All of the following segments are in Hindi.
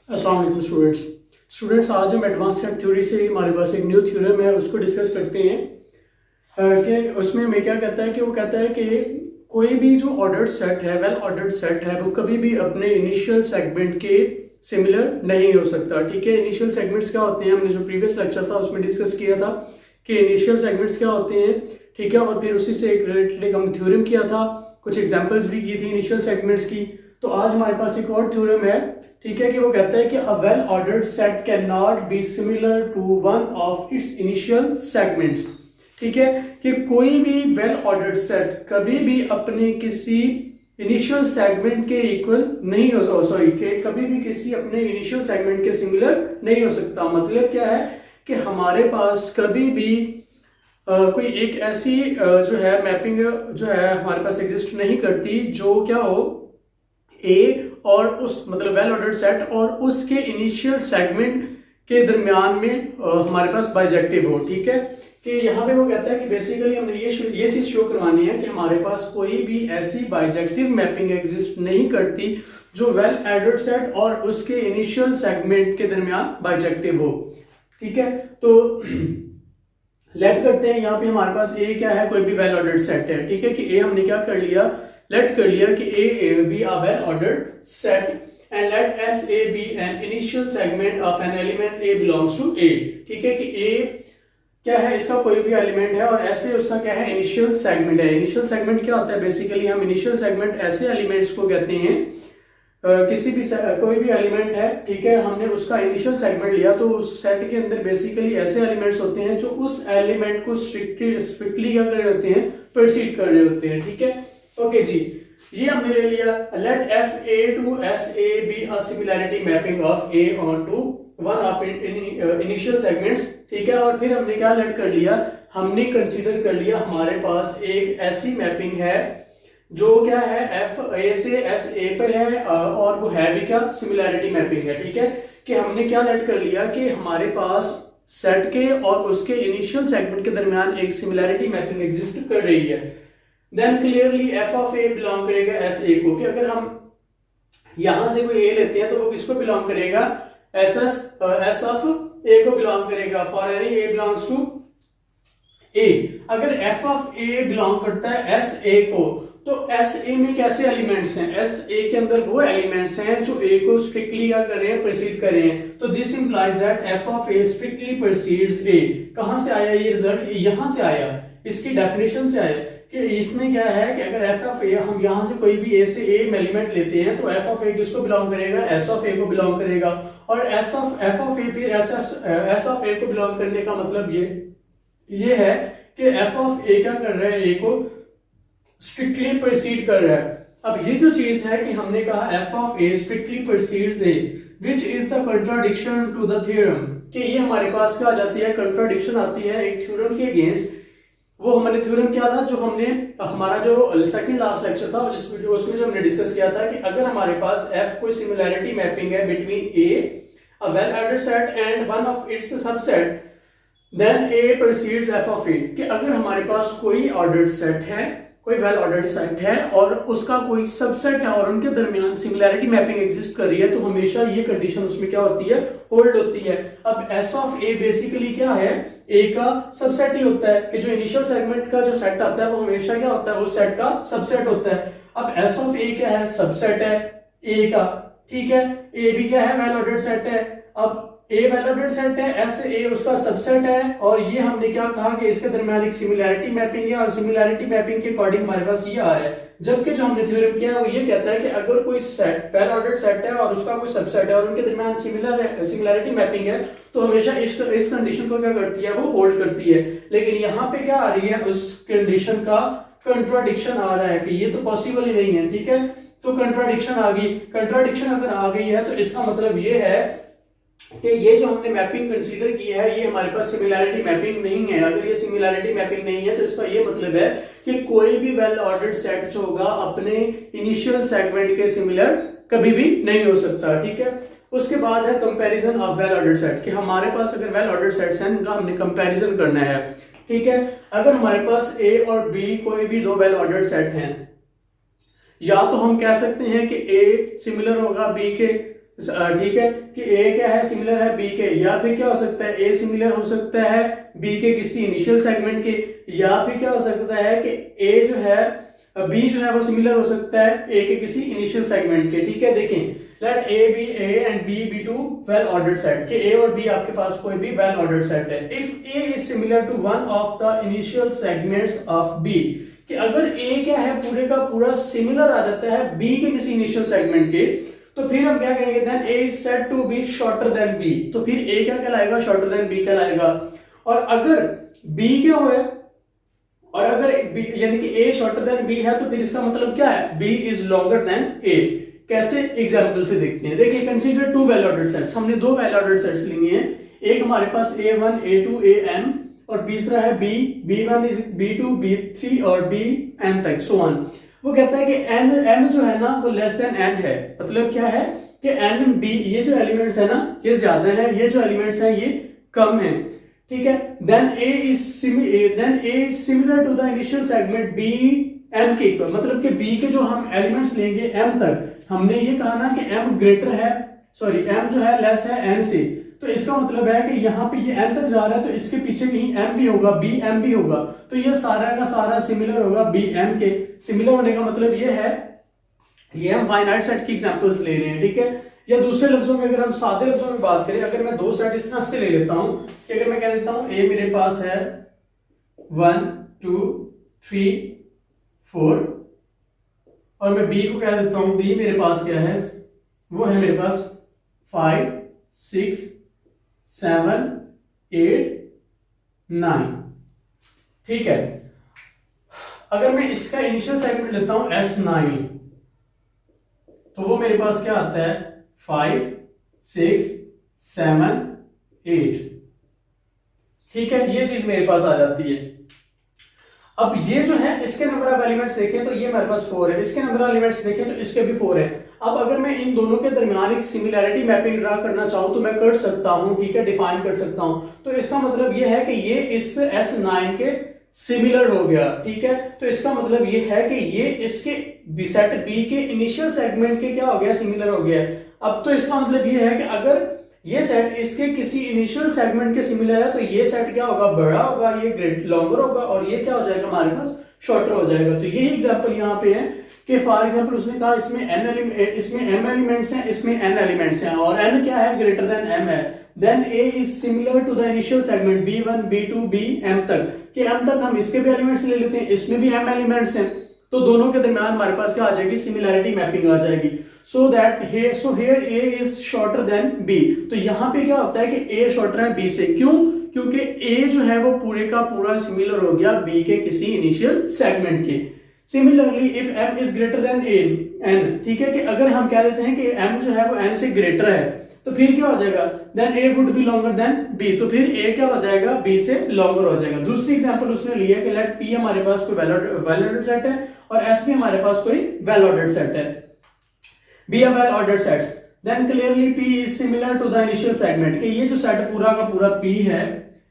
अस्सलाम वालेकुम स्टूडेंट्स आज हम एडवांस सेट थ्योरी से हमारे पास एक न्यू थ्योरम है, उसको डिस्कस करते हैं कि उसमें हमें क्या कहता है कि वो कहता है कि कोई भी जो ऑर्डर्ड सेट है, वेल ऑर्डर्ड सेट है, वो कभी भी अपने इनिशियल सेगमेंट के सिमिलर नहीं हो सकता। ठीक है, इनिशियल सेगमेंट्स क्या होते हैं, हमने जो प्रीवियस लेक्चर था उसमें डिस्कस किया था कि इनिशियल सेगमेंट्स क्या होते हैं। ठीक है, और फिर उसी से एक रिलेटेड हम थ्योरम किया था, कुछ एग्जांपल्स भी की थी इनिशियल सेगमेंट्स की। तो आज हमारे पास एक और थ्योरम है, ठीक है, कि वो कहता है कि a well ordered set can not be similar to one of its initial segments. ठीक है, कि कोई भी वेल ऑर्डर्ड सेट कभी भी अपने किसी इनिशियल सेगमेंट के इक्वल नहीं हो, सॉरी, के कभी भी किसी अपने इनिशियल सेगमेंट के सिमिलर नहीं हो सकता। मतलब क्या है कि हमारे पास कभी भी कोई एक ऐसी जो है मैपिंग जो है हमारे पास एग्जिस्ट नहीं करती जो क्या हो, ए और उस मतलब वेल ऑर्डर्ड सेट और उसके इनिशियल सेगमेंट के दरमियान में हमारे पास बाइजेक्टिव हो। ठीक है, कि यहाँ पे वो कहता है कि बेसिकली हमने ये चीज शो करवानी है कि हमारे पास कोई भी ऐसी बाइजेक्टिव मैपिंग एग्जिस्ट नहीं करती जो वेल ऑर्डर्ड सेट और उसके इनिशियल सेगमेंट के दरमियान बाइजेक्टिव हो। ठीक है, तो लेट करते हैं यहाँ पे हमारे पास ए क्या है, कोई भी वेल ऑर्डर्ड सेट है। ठीक है, कि ए हमने क्या कर लिया, लेट कर लिया कि A be a well ordered set and let S A be an initial segment of an element A belongs to A. ठीक है, कि ए क्या है, इसका कोई भी एलिमेंट है और ऐसे उसका क्या है, इनिशियल सेगमेंट है। इनिशियल सेगमेंट क्या होता है, बेसिकली हम इनिशियल सेगमेंट ऐसे एलिमेंट्स को कहते हैं, किसी भी कोई भी एलिमेंट है, ठीक है, हमने उसका इनिशियल सेगमेंट लिया तो उस सेट के अंदर बेसिकली ऐसे एलिमेंट्स होते हैं जो उस एलिमेंट को स्ट्रिक्टली क्या कर रहे होते हैं, प्रोसीड कर रहे होते हैं। ठीक है, ओके जी, ये हमने ले लिया। Let F A to S A be a similarity mapping of A onto one of initial segments. ठीक है, और फिर हमने क्या लेट कर लिया, हमने कंसीडर कर लिया हमारे पास एक ऐसी मैपिंग है जो क्या है, एफ ए से एस ए पे है और वो है भी क्या, सिमिलैरिटी मैपिंग है। ठीक है, कि हमने क्या लेट कर लिया कि हमारे पास सेट के और उसके इनिशियल सेगमेंट के दरमियान एक सिमिलैरिटी मैपिंग एग्जिस्ट कर रही है। Then clearly F of A belong करेगा एस ए को, कि अगर हम यहां से कोई ए लेते हैं तो वो किसको बिलोंग करेगा, एस ऑफ ए को बिलोंग करेगा for any A belongs to A. अगर एफ ऑफ ए बिलोंग करता है एस ए को तो एस ए में कैसे एलिमेंट्स हैं, एस ए के अंदर वो एलिमेंट्स हैं जो ए को स्ट्रिक्टली क्या कर रहे हैं, प्रोसीड कर रहे हैं। तो this implies that F of A strictly proceeds A. कहां से आया ये रिजल्ट, यहां से आया, इसकी डेफिनेशन से आया कि इसमें क्या है कि अगर एफ ऑफ ए, हम यहां से कोई भी ए से ए एलिमेंट लेते हैं तो एफ ऑफ ए किसको बिलोंग करेगा, एस ऑफ ए को बिलोंग करेगा। और एफ ऑफ ए फिर एस ऑफ ए को बिलोंग करने का मतलब ये है कि एफ ऑफ ए क्या कर रहा है, ए को स्ट्रिक्टली प्रोसीड कर रहा है। अब ये जो चीज है कि हमने कहा F of A strictly proceeds A which is the contradiction to the theorem, कि ये हमारे पास क्या आ जाती है, कंट्राडिक्शन आती है एक थ्योरम के अगेंस्ट। वो हमारे थ्योरम क्या था, जो हमने हमारा जो सेकंड लास्ट लेक्चर था उसमें जो हमने डिस्कस किया था कि अगर हमारे पास एफ कोई सिमिलैरिटी मैपिंग है between A a well ordered set and one of its subset then A proceeds F of A. कि अगर हमारे पास कोई ऑर्डर्ड सेट है, कोई वेल ऑर्डर्ड सेट है और उसका कोई सबसेट है और उनके दरमियान सिमिलैरिटी मैपिंग एग्जिस्ट कर रही है तो हमेशा ये कंडीशन उसमें क्या होती है, होल्ड होती है। अब एस ऑफ ए बेसिकली क्या है, ए का सबसेट ही होता है, कि जो इनिशियल सेगमेंट का जो सेट आता है वो हमेशा क्या होता है, उस सेट का सबसेट होता है। अब एस ऑफ ए क्या है, सबसेट है ए का। ठीक है, ए भी क्या है, वेल ऑर्डर्ड सेट है। अब ए वेल ऑर्डर्ड सेट है, एस ए उसका सबसेट है, और ये हमने क्या कहा कि इसके दरमियान एक सिमिलैरिटी मैपिंग है और सिमिलैरिटी मैपिंग के अकॉर्डिंग हमारे पास ये आ रहा है। जबकि जो हमने थ्योरम किया है वो ये कहता है कि अगर कोई सेट वेल ऑर्डर्ड सेट है और उसका कोई सबसेट है और उनके दरमियान सिमिलैरिटी मैपिंग है तो हमेशा इस कंडीशन को क्या करती है, वो होल्ड करती है। लेकिन यहाँ पे क्या आ रही है, उस कंडीशन का कंट्राडिक्शन आ रहा है कि ये तो पॉसिबल ही नहीं है। ठीक है, तो कंट्राडिक्शन आ गई। कंट्राडिक्शन अगर आ गई है तो इसका मतलब ये है कि ये जो हमने मैपिंग कंसीडर की है ये हमारे पास सिमिलैरिटी मैपिंग नहीं है। अगर ये सिमिलैरिटी मैपिंग नहीं है तो इसका ये मतलब है कि कोई भी वेल ऑर्डर्ड सेट जो होगा अपने इनिशियल सेगमेंट के सिमिलर कभी भी नहीं हो सकता। ठीक है, उसके बाद है comparison of well ordered set, कि हमारे पास अगर वेल ऑर्डर्ड सेट्स हैं उनका हमने कंपैरिजन करना है। ठीक है, अगर हमारे पास ए और बी कोई भी दो वेल ऑर्डर्ड सेट हैं, या तो हम कह सकते हैं कि ए सिमिलर होगा बी के ठीक है, कि ए क्या है, सिमिलर है बी के, या फिर क्या हो सकता है ए सिमिलर हो सकता है बी के किसी इनिशियल सेगमेंट के, या फिर क्या हो सकता है कि ए जो है बी जो है वो सिमिलर हो सकता है ए के किसी इनिशियल सेगमेंट के। ठीक है, देखें let A be A and B be two well ordered set, कि ए और बी आपके पास कोई भी वेल ऑर्डर्ड सेट है। If A is similar to one of the initial segments of B, कि अगर ए क्या है पूरे का पूरा सिमिलर आ जाता है बी के किसी इनिशियल सेगमेंट के, तो फिर हम क्या कहेंगे, then A is said to be shorter than B, तो फिर ए क्या कहलाएगा, शॉर्टर देन बी कहलाएगा। और अगर बी क्या हुआ, और अगर यानी कि ए शॉर्टर देन बी है, तो फिर इसका मतलब क्या है, B is longer than A. कैसे, एग्जांपल से देखते हैं। देखिए, consider two well ordered sets, हमने दो वेल ऑर्डर्ड सेट्स लिए हैं, एक हमारे पास a1 a2 an और तीसरा है b, b1 is b2 b3 और bn तक सो ऑन। वो कहता है कि n जो है ना वो लेस देन n है, मतलब क्या है कि n b ये जो एलिमेंट्स है ना ये ज्यादा है, ये जो एलिमेंट्स हैं ये कम है। ठीक है, then a is similar to the initial segment b m के इक्वल, मतलब कि b के जो हम एलिमेंट्स लेंगे m तक, हमने ये कहा ना कि m ग्रेटर है, सॉरी m जो है लेस है n से, तो इसका मतलब है कि यहाँ पे ये n तक जा रहा है तो इसके पीछे कहीं m भी होगा, bm भी होगा, तो ये सारा का सारा सिमिलर होगा bm के। सिमिलर होने का मतलब ये है, ये हम फाइनाइट सेट की एग्जांपल्स ले रहे हैं। ठीक है, या दूसरे लफ्जों में अगर हम सादे लफ्जों में बात करें, अगर मैं दो सेट इस तरह से ले लेता हूं कि अगर मैं कह देता हूं a मेरे पास है 1 2 3 4 और मैं b को कह देता हूं b मेरे पास क्या है, वो है मेरे पास 5 6 7 8 9। ठीक है, अगर मैं इसका इनिशियल सेगमेंट लेता हूं S9, तो वो मेरे पास क्या आता है 5 6 7 8। ठीक है, ये चीज मेरे पास आ जाती है। अब ये जो है इसके नंबर ऑफ एलिमेंट्स देखें तो ये मेरे पास 4 है, इसके नंबर ऑफ एलिमेंट्स देखें तो इसके भी 4 है। अब अगर मैं इन दोनों के दरमियान एक सिमिलैरिटी मैपिंग ड्रा करना चाहूं तो मैं कर सकता हूं, ठीक है, डिफाइन कर सकता हूं। तो इसका मतलब ये है कि ये इस S9 के सिमिलर हो गया। ठीक है, तो इसका मतलब ये है कि ये इसके सेट बी के इनिशियल सेगमेंट के क्या हो गया, सिमिलर हो गया। अब तो इसका मतलब ये है कि अगर ये सेट इसके किसी इनिशियल सेगमेंट के सिमिलर है तो ये सेट क्या होगा, बड़ा होगा, ये ग्रेट लॉन्गर होगा, और ये क्या हो जाएगा हमारे पास शॉर्टर हो जाएगा। तो यही एग्जांपल यहाँ पे है कि फॉर एग्जांपल उसने कहा इसमें m एलिमेंट्स हैं, इसमें n एलिमेंट्स हैं, और n क्या है, ग्रेटर देन m है। Then a is similar to the initial segment b1 b2 bm तक, कि m तक हम इसके भी एलिमेंट्स ले लेते हैं, इसमें भी m एलिमेंट्स हैं, तो दोनों के दरमियान हमारे पास क्या आ जाएगी, सिमिलैरिटी मैपिंग आ जाएगी। So here a is shorter than b। तो यहाँ पे क्या होता है कि a शॉर्टर है b से, क्यों, क्योंकि a जो है वो पूरे का पूरा सिमिलर हो गया b के किसी इनिशियल सेगमेंट के। Similarly if m is greater than n, ठीक है, कि अगर हम कह देते हैं कि m जो है वो n से ग्रेटर है तो फिर क्या हो जाएगा, then a would be longer than b, तो फिर a क्या हो जाएगा, b से लॉन्गर हो जाएगा। दूसरी एग्जांपल उसने लिया कि लेट p हमारे पास कोई वेल ऑर्डर्ड सेट है और s भी हमारे पास कोई वेल ऑर्डर्ड सेट है, be a well ordered sets, then clearly p is similar to the initial segment, कि ये जो सेट पूरा का पूरा p है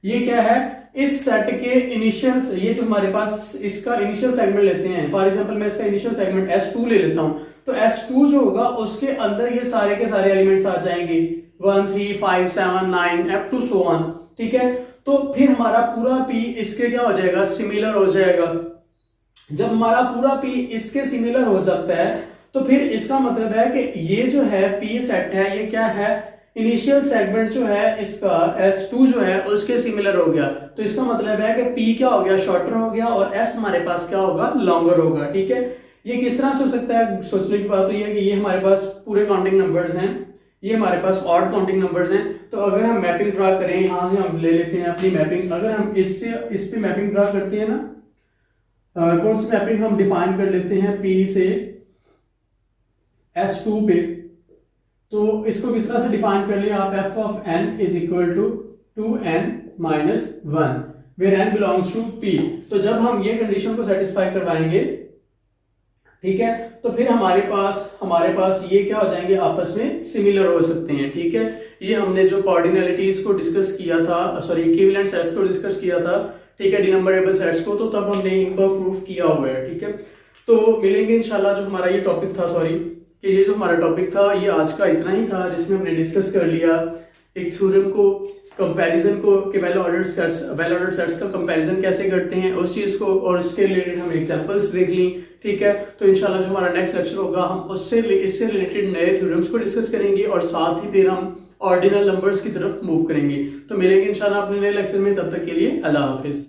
ये क्या है, इस सेट के इनिशियल, ये जो हमारे पास इसका इनिशियल सेगमेंट लेते हैं, फॉर एग्जांपल मैं इसका इनिशियल सेगमेंट S2 ले लेता हूं, तो S2 जो होगा उसके अंदर ये सारे के सारे एलिमेंट्स आ जाएंगे 1 3 5 7 9 अप टू सो ऑन। ठीक है, तो फिर हमारा पूरा p इसके क्या हो जाएगा, सिमिलर हो जाएगा। जब हमारा पूरा p इसके सिमिलर हो जाता है तो फिर इसका मतलब है कि ये जो है p सेट है ये क्या है, इनिशियल सेगमेंट जो है इसका S2 जो है उसके सिमिलर हो गया। तो इसका मतलब है कि p क्या हो गया, शॉर्टर हो गया, और s हमारे पास क्या होगा, लॉन्गर होगा। ठीक है, ये किस तरह से हो सकता है, सोचने की बात तो ये है कि ये हमारे पास पूरे काउंटिंग नंबर्स हैं, ये हमारे पास ऑड काउंटिंग नंबर्स हैं। तो अगर हम मैपिंग ड्रा करें, यहाँ से हम ले लेते हैं अपनी मैपिंग, अगर हम इससे इस पे मैपिंग ड्रा करते हैं ना, कौन सी मैपिंग हम डिफाइन कर लेते हैं p से S2 पे, तो इसको किस तरह से डिफाइन कर लिया आप, f of n is equal to 2n minus 1 where n belongs to p। तो जब हम ये कंडीशन को सेटिस्फाई करवाएंगे, ठीक है, तो फिर हमारे पास ये क्या हो जाएंगे, आपस में सिमिलर हो सकते हैं। ठीक है, ये हमने जो कोऑर्डिनलिटीज को डिस्कस किया था, सॉरी इक्विवेलेंट सेट्स को डिस्कस किया था, ठीक है, डिनंबरेबल सेट्स को, तो तब हमने इनको प्रूफ किया हुआ है। ठीक है, तो मिलेंगे इंशाल्लाह, जो हमारा ये टॉपिक था, सॉरी कि ये जो हमारा टॉपिक था ये आज का इतना ही था, जिसमें हमने डिस्कस कर लिया एक थ्योरम को, कंपैरिजन को, कि वेल ऑर्डर्ड सेट्स का कंपैरिजन कैसे करते हैं उस चीज को, और उसके रिलेटेड हम एग्जांपल्स देख ली। ठीक है, तो इंशाल्लाह जो हमारा नेक्स्ट लेक्चर होगा हम इससे रिलेटेड नए थ्योरम्स को डिस्कस करेंगे और साथ ही फिर हम ऑर्डिनल नंबर्स की तरफ मूव करेंगे। तो मिलेंगे इंशाल्लाह अपने नए लेक्चर में, तब तक के लिए अल्लाह हाफिज।